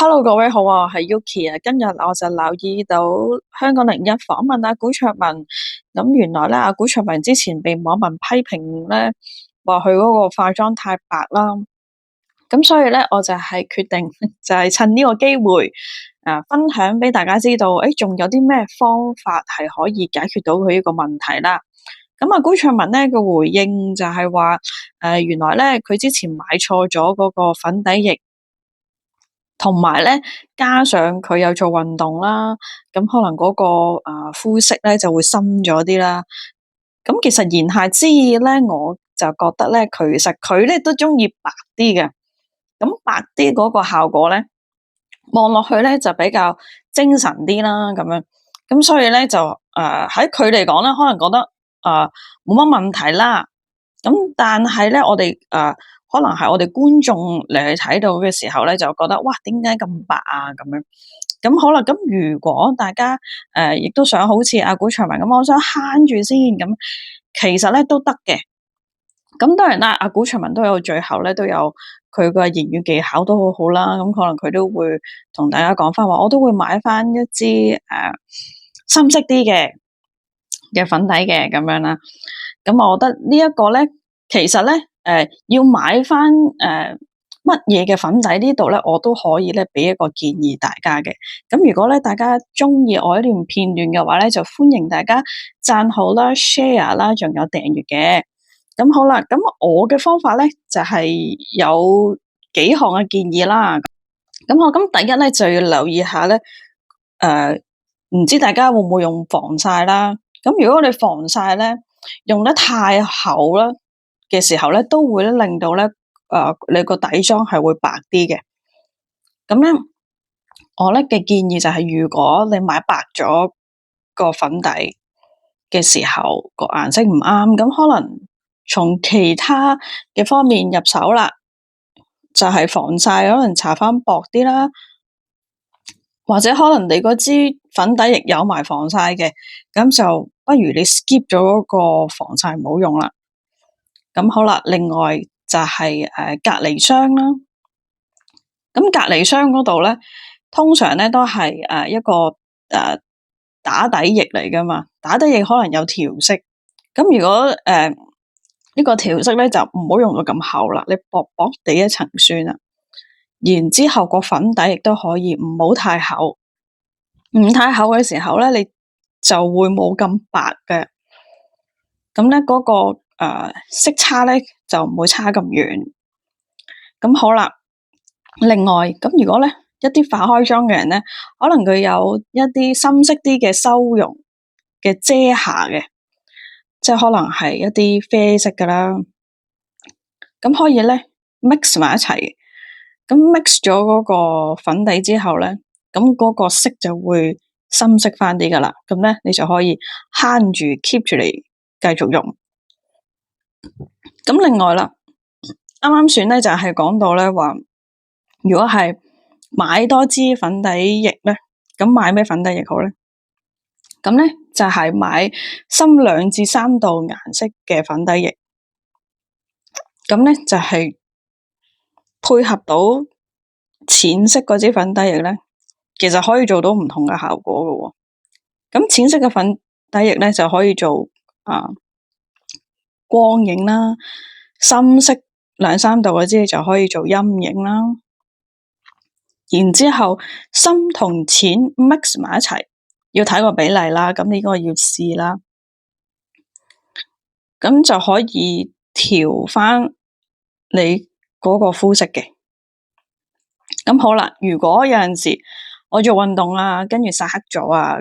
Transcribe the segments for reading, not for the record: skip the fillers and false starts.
Hello，各位好啊，我係 Yuki 啊。今日我就留意到香港01訪問阿古卓文，咁原來咧阿古卓文之前被網民批評咧，話佢嗰個化妝太白啦，咁所以咧我就係決定就係趁呢個機會分享俾大家知道，仲有啲咩方法係可以解決到佢呢個問題啦。咁啊，古卓文咧個回應就係話，原來咧佢之前買錯咗嗰個粉底液。同埋咧，加上佢有做運動啦，咁可能嗰個膚色咧就會深咗啲啦。咁其實言下之意咧，我就覺得咧，其實佢咧都中意白啲嘅。咁白啲嗰個效果咧，望落去咧就比較精神啲啦，咁樣。咁所以咧就喺佢嚟講咧，可能覺得冇乜問題啦。咁但係咧，我哋可能係我哋觀眾嚟去睇到嘅時候咧，就覺得哇，點解咁白啊？咁樣咁好啦。咁如果大家亦都想好似阿古卓文咁，我想慳住先咁，其實咧都得嘅。咁當然啦，阿古卓文都有最後咧都有佢個言語技巧都好好啦。咁可能佢都會同大家講翻話，我都會買翻一支深色啲嘅粉底嘅咁樣啦。咁我覺得呢一個咧，其實咧，要買翻乜嘢嘅粉底呢度咧，我都可以咧俾一個建議大家嘅。咁如果咧大家中意我呢段片段嘅話咧，就歡迎大家讚好啦、share 啦，仲有訂閱嘅。咁好啦，咁我嘅方法咧就係有幾項嘅建議啦。咁我第一咧就要留意下咧，唔知大家會唔會用防曬啦？咁如果我哋防曬咧用得太厚啦嘅時候咧，都會令到咧你個底妝係會白啲嘅。咁咧，我咧嘅建議就係，如果你買白咗個粉底嘅時候，個顏色唔啱，咁可能從其他嘅方面入手啦，就係防曬，可能搽翻薄啲啦。或者可能你嗰支粉底液有埋防曬嘅，咁就不如你 skip 咗嗰個防曬唔好用啦。咁好啦，另外就係隔離霜啦。咁隔離霜嗰度咧，通常咧都係一個打底液嚟噶嘛。打底液可能有調色，咁如果呢個調色咧就唔好用到咁厚啦，你薄薄地一層算啦。然之後個粉底亦都可以唔好太厚，唔太厚嘅時候咧，你就會冇咁白嘅。咁咧嗰個色差咧就唔會差咁遠。咁好啦，另外咁如果咧一啲化開妝嘅人咧，可能佢有一啲深色啲嘅修容嘅遮瑕嘅，即係可能係一啲啡色噶啦，咁可以咧 mix 埋一齊。咁 mix 咗嗰個粉底之後咧，咁嗰個色就會深色翻啲噶啦。咁咧你就可以慳住 keep 住嚟繼續用。咁另外啦，啱啱選咧就係講到咧話，如果係買多支粉底液咧，咁買咩粉底液好咧？咁咧就係買深2至3度顏色嘅粉底液。咁咧就係配合到淺色嗰支粉底液咧，其實可以做到唔同嘅效果嘅。咁淺色嘅粉底液咧就可以做光影啦，深色2、3度嗰支就可以做陰影啦。然之後深同淺 mix 埋一齊，要睇個比例啦。咁呢個要試啦。咁就可以調翻你嗰個膚色嘅。咁好啦，如果有陣時我做運動啊，跟住曬黑咗啊，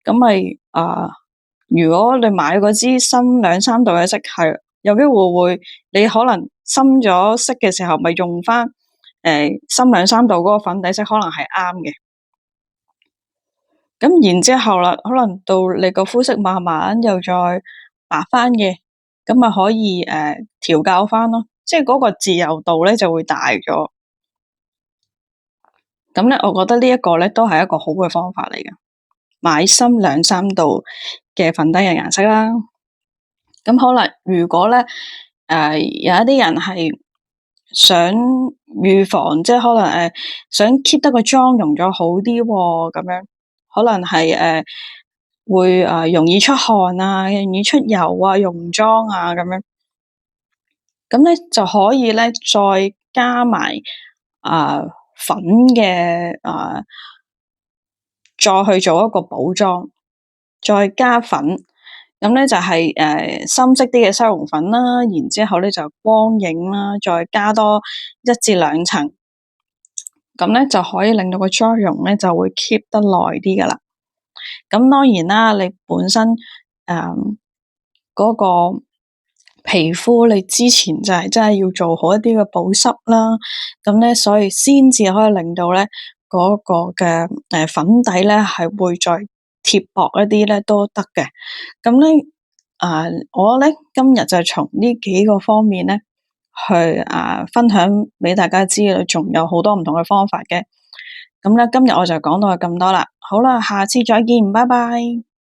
咁咪如果你買嗰支深2、3度嘅色，係有機會你可能深咗色嘅時候，咪用翻深2、3度嗰個粉底色，可能係啱嘅。咁然之後啦，可能到你個膚色慢慢又再白翻嘅，咁咪可以調校翻咯，即係嗰個自由度咧就會大咗。咁咧，我覺得呢一個咧都係一個好嘅方法嚟嘅，買深2、3度嘅粉底嘅顏色啦。咁好啦，如果咧有一啲人係想預防，即係可能想 keep 得個妝容咗好啲咁樣，可能係會容易出汗啊，容易出油啊，溶妝啊咁樣，咁咧就可以咧再加埋粉嘅再去做一個補妝，再加粉，咁咧就係深色啲嘅腮紅粉啦，然之後咧就光影啦，再加多1至2層，咁咧就可以令到個妝容咧就會 keep 得耐啲噶啦。咁當然啦，你本身嗰個皮膚你之前就係真係要做好一啲嘅保濕啦，咁咧所以先至可以令到咧嗰個嘅粉底咧係會再貼薄一啲咧都得嘅。咁咧我咧今日就從呢幾個方面咧去分享俾大家知，仲有好多唔同嘅方法嘅。咁咧今日我就講到咁多啦，好啦，下次再見，拜拜。